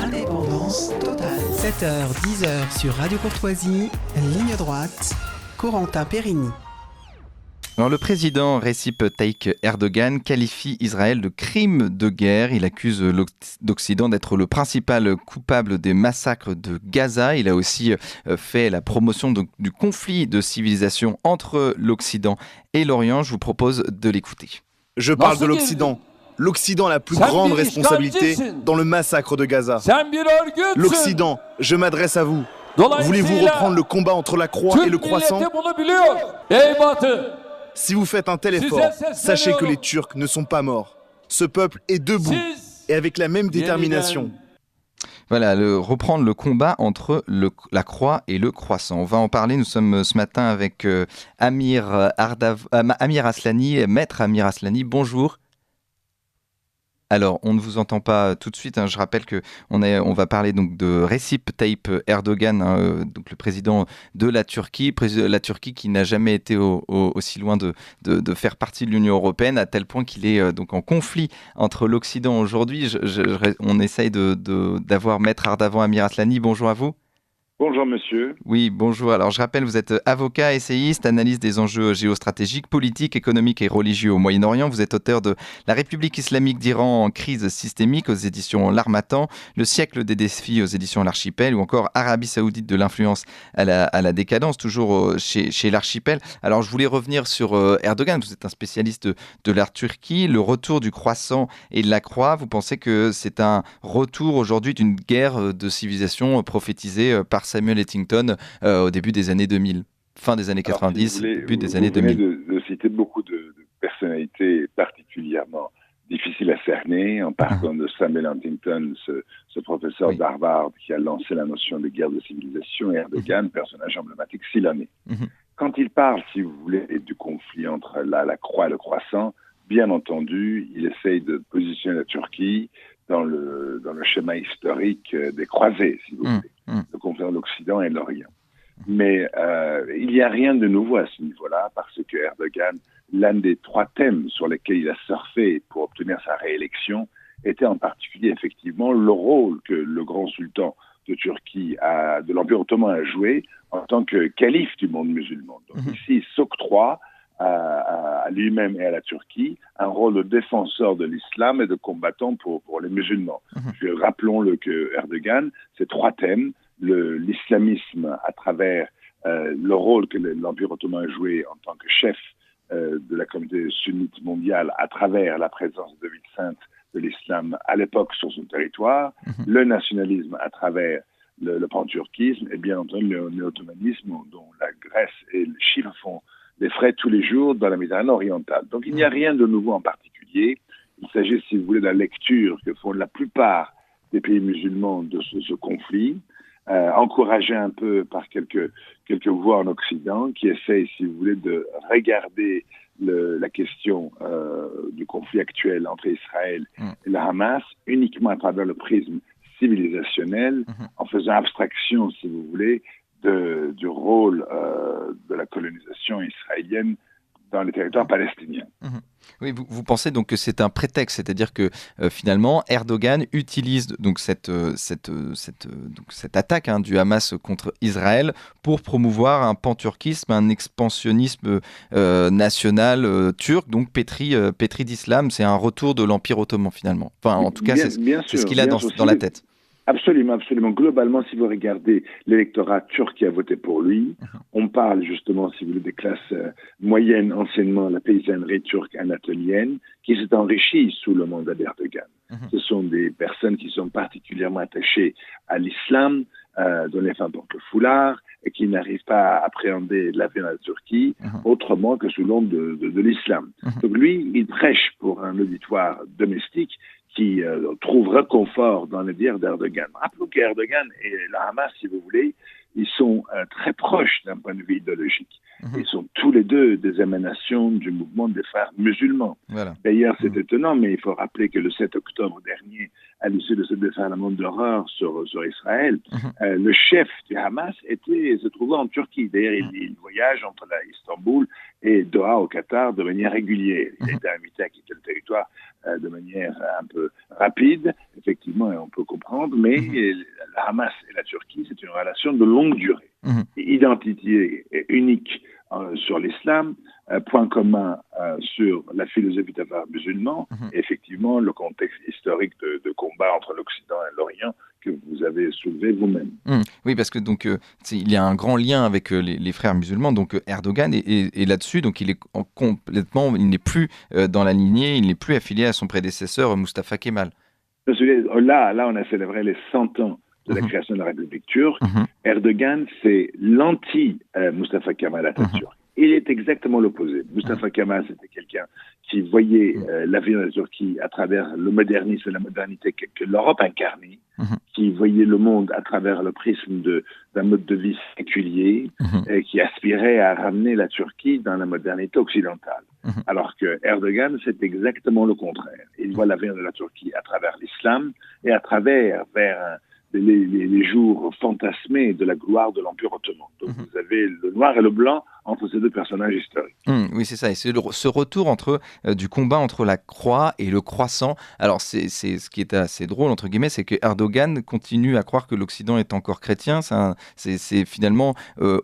Indépendance totale. 7h, 10h sur Radio Courtoisie, ligne droite, Corentin Périni. Alors, le président Recep Tayyip Erdogan qualifie Israël de crime de guerre. Il accuse l'Occident d'être le principal coupable des massacres de Gaza. Il a aussi fait la promotion du conflit de civilisation entre l'Occident et l'Orient. Je vous propose de l'écouter. Je parle de l'Occident. L'Occident a la plus grande responsabilité dans le massacre de Gaza. L'Occident, je m'adresse à vous. Voulez-vous reprendre le combat entre la croix et le croissant ? Si vous faites un tel effort, sachez que les Turcs ne sont pas morts. Ce peuple est debout et avec la même détermination. Voilà, reprendre le combat entre la croix et le croissant. On va en parler. Nous sommes ce matin avec Amir Aslani, maître Amir Aslani. Bonjour. Alors, on ne vous entend pas tout de suite. Je rappelle qu'on va parler donc de Recep Tayyip Erdogan, donc le président de la Turquie qui n'a jamais été aussi loin de faire partie de l'Union européenne, à tel point qu'il est donc en conflit entre l'Occident aujourd'hui. On essaye d'avoir Maître Ardavan Amir Aslani. Bonjour à vous. Bonjour monsieur. Oui, bonjour. Alors je rappelle, vous êtes avocat, essayiste, analyste des enjeux géostratégiques, politiques, économiques et religieux au Moyen-Orient. Vous êtes auteur de La République islamique d'Iran en crise systémique aux éditions L'Harmattan, Le siècle des défis aux éditions L'Archipel, ou encore Arabie Saoudite de l'influence à la décadence, toujours chez L'Archipel. Alors je voulais revenir sur Erdogan. Vous êtes un spécialiste de la Turquie, le retour du croissant et de la croix. Vous pensez que c'est un retour aujourd'hui d'une guerre de civilisation prophétisée par Samuel Huntington au début des années 2000, fin des années 90, début des années 2000. Vous venez de citer beaucoup de personnalités particulièrement difficiles à cerner, en partant de Samuel Huntington, ce professeur d'Harvard qui a lancé la notion de guerre de civilisation, et Erdogan, personnage emblématique s'il en est. Quand il parle, si vous voulez, du conflit entre la croix et le croissant, bien entendu, il essaye de positionner la Turquie dans le schéma historique des croisés, si vous voulez, le conflit entre l'Occident et l'Orient. Mais il n'y a rien de nouveau à ce niveau-là, parce que Erdogan, l'un des trois thèmes sur lesquels il a surfé pour obtenir sa réélection, était en particulier effectivement le rôle que le grand sultan de Turquie, de l'Empire ottoman, a joué en tant que calife du monde musulman. Donc ici, il s'octroie à lui-même et à la Turquie un rôle de défenseur de l'islam et de combattant pour les musulmans. Rappelons-le que Erdogan, ces trois thèmes, l'islamisme à travers le rôle que l'Empire ottoman a joué en tant que chef de la communauté sunnite mondiale à travers la présence de ville sainte de l'islam à l'époque sur son territoire, le nationalisme à travers le pan-turquisme et bien entendu le néo-ottomanisme dont la Grèce et le Chypre font des frais tous les jours dans la Méditerranée orientale. Donc il n'y a rien de nouveau en particulier. Il s'agit, si vous voulez, de la lecture que font la plupart des pays musulmans de ce conflit, encouragé un peu par quelques voix en Occident qui essayent, si vous voulez, de regarder la question du conflit actuel entre Israël et le Hamas uniquement à travers le prisme civilisationnel, en faisant abstraction, si vous voulez, du rôle de la colonisation israélienne dans les territoires palestiniens. Oui, vous pensez donc que c'est un prétexte, c'est-à-dire que finalement Erdogan utilise donc cette attaque du Hamas contre Israël pour promouvoir un panturquisme, un expansionnisme national turc, donc pétri d'islam. C'est un retour de l'Empire ottoman finalement. Enfin, en tout cas, c'est ce qu'il a dans la tête. Absolument, absolument. Globalement, si vous regardez l'électorat turc qui a voté pour lui, on parle justement, si vous voulez, des classes moyennes, anciennement la paysannerie turque anatolienne, qui s'est enrichie sous le mandat d'Erdogan. Ce sont des personnes qui sont particulièrement attachées à l'islam, dont les femmes portent le foulard, et qui n'arrivent pas à appréhender l'avenir de la Turquie autrement que sous l'ombre de l'islam. Donc lui, il prêche pour un auditoire domestique qui trouve réconfort dans les dires d'Erdogan. Rappelons qu'Erdogan et le Hamas, si vous voulez, ils sont très proches d'un point de vue idéologique. Ils sont tous les deux des émanations du mouvement des frères musulmans. Voilà. D'ailleurs, c'est étonnant, mais il faut rappeler que le 7 octobre dernier, à l'issue de ce déferlement d'horreur sur Israël, le chef du Hamas se trouvait en Turquie. D'ailleurs, il voyage entre Istanbul et Doha au Qatar de manière régulière. Il a été invité à quitter le territoire de manière un peu rapide, effectivement, et on peut comprendre, mais le Hamas et la Turquie, c'est une relation de longue durée. Identité unique sur l'islam, point commun sur la philosophie des frères musulmans, et effectivement le contexte historique de combat entre l'Occident et l'Orient que vous avez soulevé vous-même. Oui, parce que donc il y a un grand lien avec les frères musulmans, donc Erdogan, et là-dessus, donc il est il n'est plus dans la lignée, il n'est plus affilié à son prédécesseur Mustafa Kemal. Là, on a célébré les 100 ans de la création de la République turque. Erdogan, c'est l'anti-Mustafa Kemal Atatürk. Il est exactement l'opposé. Mustafa Kemal, c'était quelqu'un qui voyait l'avenir de la Turquie à travers le modernisme et la modernité que l'Europe incarnait, qui voyait le monde à travers le prisme d'un mode de vie séculier, et qui aspirait à ramener la Turquie dans la modernité occidentale. Alors que Erdogan, c'est exactement le contraire. Il voit l'avenir de la Turquie à travers l'islam et à travers vers les jours fantasmés de la gloire de l'Empire ottoman. Donc vous avez le noir et le blanc entre ces deux personnages historiques. Oui, c'est ça. Et c'est ce retour du combat entre la croix et le croissant. Alors, c'est ce qui est assez drôle, entre guillemets, c'est que Erdogan continue à croire que l'Occident est encore chrétien. C'est finalement,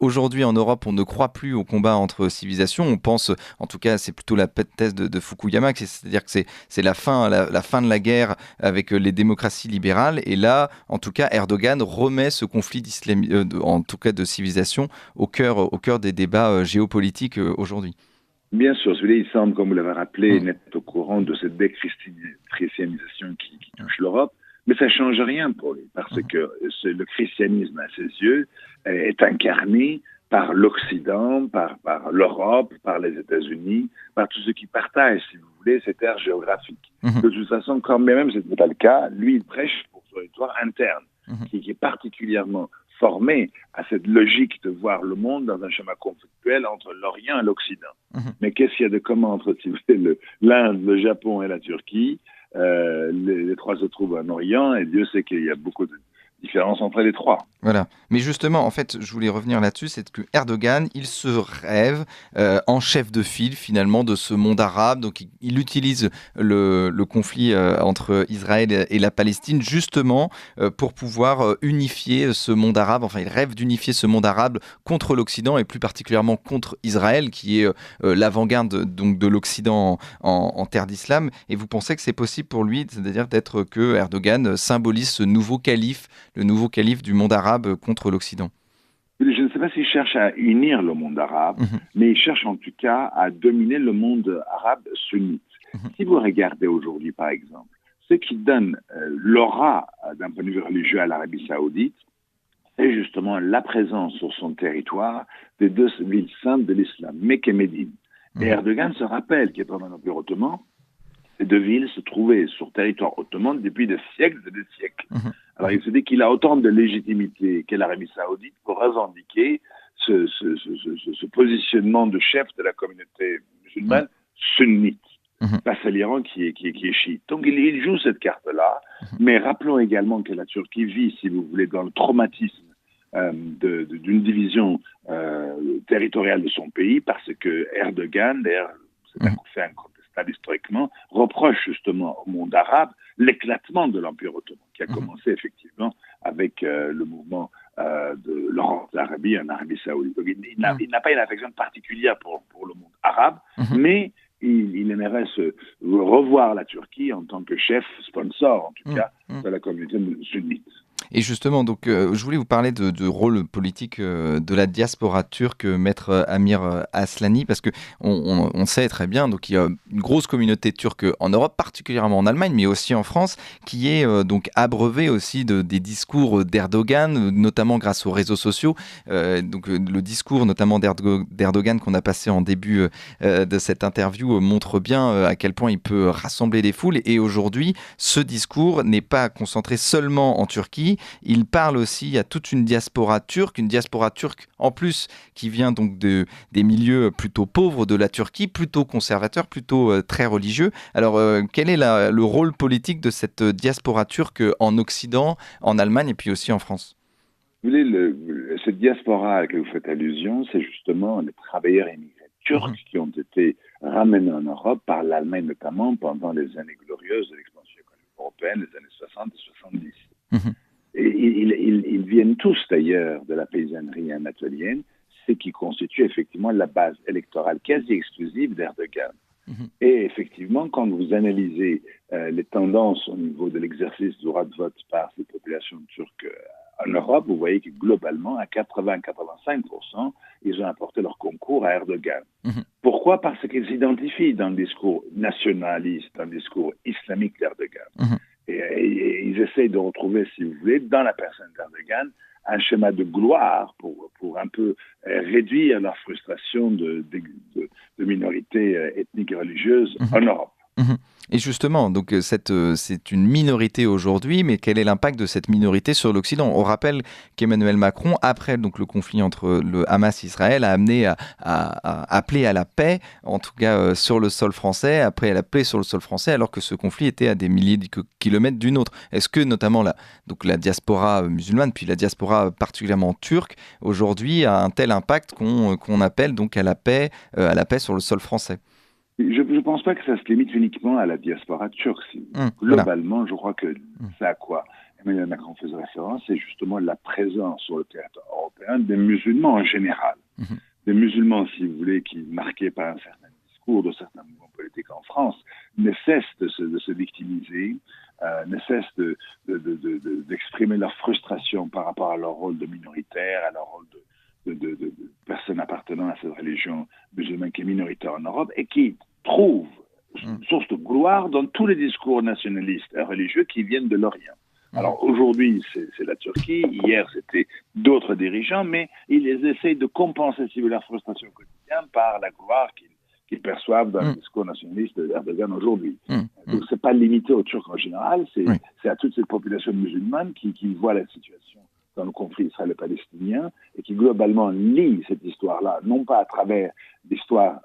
aujourd'hui en Europe, on ne croit plus au combat entre civilisations. On pense, en tout cas, c'est plutôt la thèse de Fukuyama, c'est-à-dire que c'est la fin de la guerre avec les démocraties libérales. Et là, en tout cas, Erdogan remet ce conflit en tout cas de civilisation au cœur des débats géopolitique aujourd'hui. Bien sûr, il semble, comme vous l'avez rappelé, n'être au courant de cette déchristianisation qui touche l'Europe, mais ça ne change rien pour lui, parce que le christianisme, à ses yeux, est incarné par l'Occident, par l'Europe, par les États-Unis, par tous ceux qui partagent, si vous voulez, cette ère géographique. De toute façon, quand même, ce n'est pas le cas, lui, il prêche pour son histoire interne, qui est particulièrement formé à cette logique de voir le monde dans un schéma conflictuel entre l'Orient et l'Occident. Mais qu'est-ce qu'il y a de commun entre, si vous voulez, l'Inde, le Japon et la Turquie? Les trois se trouvent en Orient, et Dieu sait qu'il y a beaucoup de différences entre les trois. Voilà. Mais justement, en fait, je voulais revenir là-dessus, c'est que Erdogan, il se rêve en chef de file, finalement, de ce monde arabe. Donc, il utilise le conflit entre Israël et la Palestine, justement, pour pouvoir unifier ce monde arabe. Enfin, il rêve d'unifier ce monde arabe contre l'Occident, et plus particulièrement contre Israël, qui est l'avant-garde donc, de l'Occident en terre d'islam. Et vous pensez que c'est possible pour lui, c'est-à-dire que Erdogan symbolise ce nouveau calife, le nouveau calife du monde arabe contre l'Occident? Je ne sais pas s'il cherche à unir le monde arabe, mais il cherche en tout cas à dominer le monde arabe sunnite. Si vous regardez aujourd'hui, par exemple, ce qui donne l'aura d'un point de vue religieux à l'Arabie saoudite, c'est justement la présence sur son territoire des deux villes saintes de l'islam, Mecque et Médine. Et Erdogan se rappelle qu'il est pendant l'Empire ottoman, ces deux villes se trouvaient sur territoire ottoman depuis des siècles et des siècles. Alors il se dit qu'il a autant de légitimité qu'est l'Arabie saoudite pour revendiquer ce positionnement de chef de la communauté musulmane sunnite, face à l'Iran qui est chiite. Donc il joue cette carte-là, mais rappelons également que la Turquie vit, si vous voulez, dans le traumatisme d'une division territoriale de son pays, parce que Erdogan, d'ailleurs, c'est un fait incontestable historiquement, reproche justement au monde arabe l'éclatement de l'Empire ottoman, qui a commencé effectivement avec le mouvement de Lawrence d'Arabie en Arabie saoudite. Donc, il n'a pas une affection particulière pour le monde arabe, mais il aimerait revoir la Turquie en tant que chef, sponsor en tout cas, de la communauté sunnite. Et justement, donc, je voulais vous parler de rôle politique de la diaspora turque, maître Amir Aslani, parce que on sait très bien, donc il y a une grosse communauté turque en Europe, particulièrement en Allemagne, mais aussi en France, qui est donc abreuvée aussi des discours d'Erdogan, notamment grâce aux réseaux sociaux. Donc le discours notamment d'Erdogan qu'on a passé en début de cette interview montre bien à quel point il peut rassembler des foules. Et aujourd'hui, ce discours n'est pas concentré seulement en Turquie. Il parle aussi à toute une diaspora turque en plus qui vient donc des milieux plutôt pauvres de la Turquie, plutôt conservateurs, plutôt très religieux. Alors, quel est le rôle politique de cette diaspora turque en Occident, en Allemagne et puis aussi en France ? Vous voulez, cette diaspora à laquelle vous faites allusion, c'est justement les travailleurs immigrés turcs qui ont été ramenés en Europe par l'Allemagne notamment pendant les années glorieuses de l'expansion économique européenne, les années 60 et 70. Et ils viennent tous d'ailleurs de la paysannerie anatolienne, ce qui constitue effectivement la base électorale quasi exclusive d'Erdogan. Et effectivement, quand vous analysez les tendances au niveau de l'exercice du droit de vote par ces populations turques en Europe, vous voyez que globalement, à 80-85%, ils ont apporté leur concours à Erdogan. Pourquoi ? Parce qu'ils s'identifient dans le discours nationaliste, dans le discours islamique d'Erdogan. Et ils essayent de retrouver, si vous voulez, dans la personne d'Erdogan, un schéma de gloire pour un peu réduire leur frustration de minorités ethniques et religieuses en Europe. Et justement, donc c'est une minorité aujourd'hui, mais quel est l'impact de cette minorité sur l'Occident ? On rappelle qu'Emmanuel Macron, après donc, le conflit entre le Hamas et Israël, a amené à appeler à la paix, en tout cas sur le sol français, après la paix sur le sol français, alors que ce conflit était à des milliers de kilomètres d'une autre. Est-ce que notamment la diaspora musulmane, puis la diaspora particulièrement turque, aujourd'hui a un tel impact qu'on appelle donc à la paix sur le sol français ? Je ne pense pas que ça se limite uniquement à la diaspora turque. Globalement, je crois que c'est à quoi Emmanuel Macron faisait référence, c'est justement la présence sur le territoire européen des musulmans en général. Des musulmans, si vous voulez, qui, marqués par un certain discours de certains mouvements politiques en France, ne cessent de se victimiser, ne cessent d'exprimer leur frustration par rapport à leur rôle de minoritaire, à leur rôle de personnes appartenant à cette religion musulmane qui est minoritaire en Europe et qui trouvent une source de gloire dans tous les discours nationalistes et religieux qui viennent de l'Orient. Alors aujourd'hui, c'est la Turquie, hier c'était d'autres dirigeants, mais ils essayent de compenser si vous voulez, leur frustration quotidienne par la gloire qu'ils perçoivent dans le discours nationaliste d'Erdogan aujourd'hui. Donc c'est pas limité aux Turcs en général, c'est à toute cette population musulmane qui voit la situation dans le conflit israélo-palestinien et qui globalement lie cette histoire-là, non pas à travers l'histoire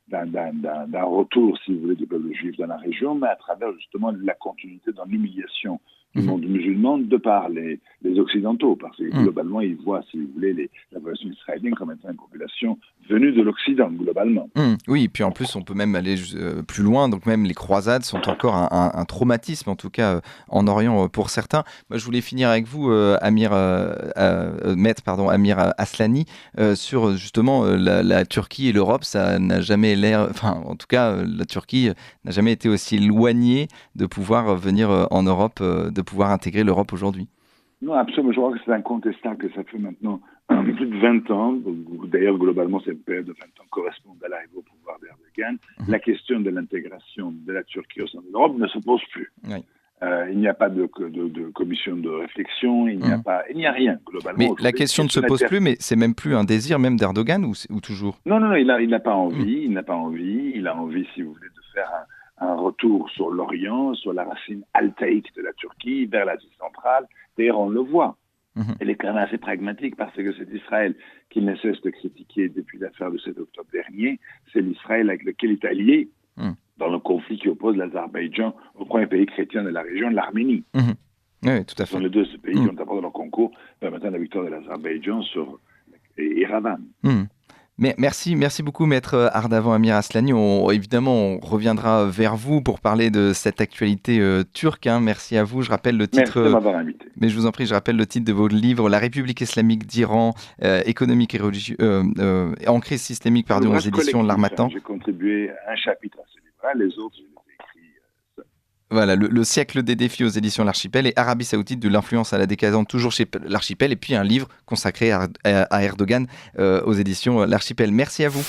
d'un retour, si vous voulez, du peuple juif dans la région, mais à travers justement la continuité dans l'humiliation du monde musulman de par les Occidentaux, parce que globalement, ils voient, si vous voulez, la population israélienne comme étant une population venue de l'Occident, globalement. Oui, et puis en plus, on peut même aller plus loin, donc même les croisades sont encore un traumatisme, en tout cas en Orient pour certains. Moi, je voulais finir avec vous, Amir Aslani, sur justement la Turquie et l'Europe. Ça n'a jamais l'air, enfin, en tout cas, la Turquie n'a jamais été aussi éloignée de pouvoir venir en Europe, de pouvoir intégrer l'Europe aujourd'hui. Non, absolument. Je crois que c'est incontestable que ça fait maintenant plus de 20 ans. D'ailleurs, globalement, cette période de 20 ans correspond à l'arrivée au pouvoir d'Erdogan. La question de l'intégration de la Turquie au sein de l'Europe ne se pose plus. Il n'y a pas de commission de réflexion, il n'y a rien, globalement. Mais la question ne se pose plus, mais c'est même plus un désir même d'Erdogan ou toujours ? Non, il n'a pas envie, il a envie, si vous voulez, de faire un retour sur l'Orient, sur la racine altaïque de la Turquie, vers l'Asie centrale. D'ailleurs, on le voit. Elle est quand même assez pragmatique parce que c'est Israël qu'il ne cesse de critiquer depuis l'affaire du 7 octobre dernier. C'est l'Israël avec lequel il est allié dans le conflit qui oppose l'Azerbaïdjan au premier pays chrétien de la région, l'Arménie. Oui, tout à fait. Ce sont les deux pays qui ont apporté leur concours permettant la victoire de l'Azerbaïdjan sur Yerevan. Merci beaucoup, Maître Ardavan Amir Aslani. Évidemment, on reviendra vers vous pour parler de cette actualité turque. Merci à vous. Je rappelle le titre. Merci de m'avoir invité. Mais je vous en prie, je rappelle le titre de votre livre, La République islamique d'Iran, économique et religieux, en crise systémique, aux éditions L'Harmattan. J'ai contribué à un chapitre à ce livre-là, les autres, je les ai écrits seuls. Voilà, le siècle des défis aux éditions L'Archipel et Arabie Saoudite de l'influence à la décadence, toujours chez L'Archipel, et puis un livre consacré à Erdogan aux éditions L'Archipel. Merci à vous.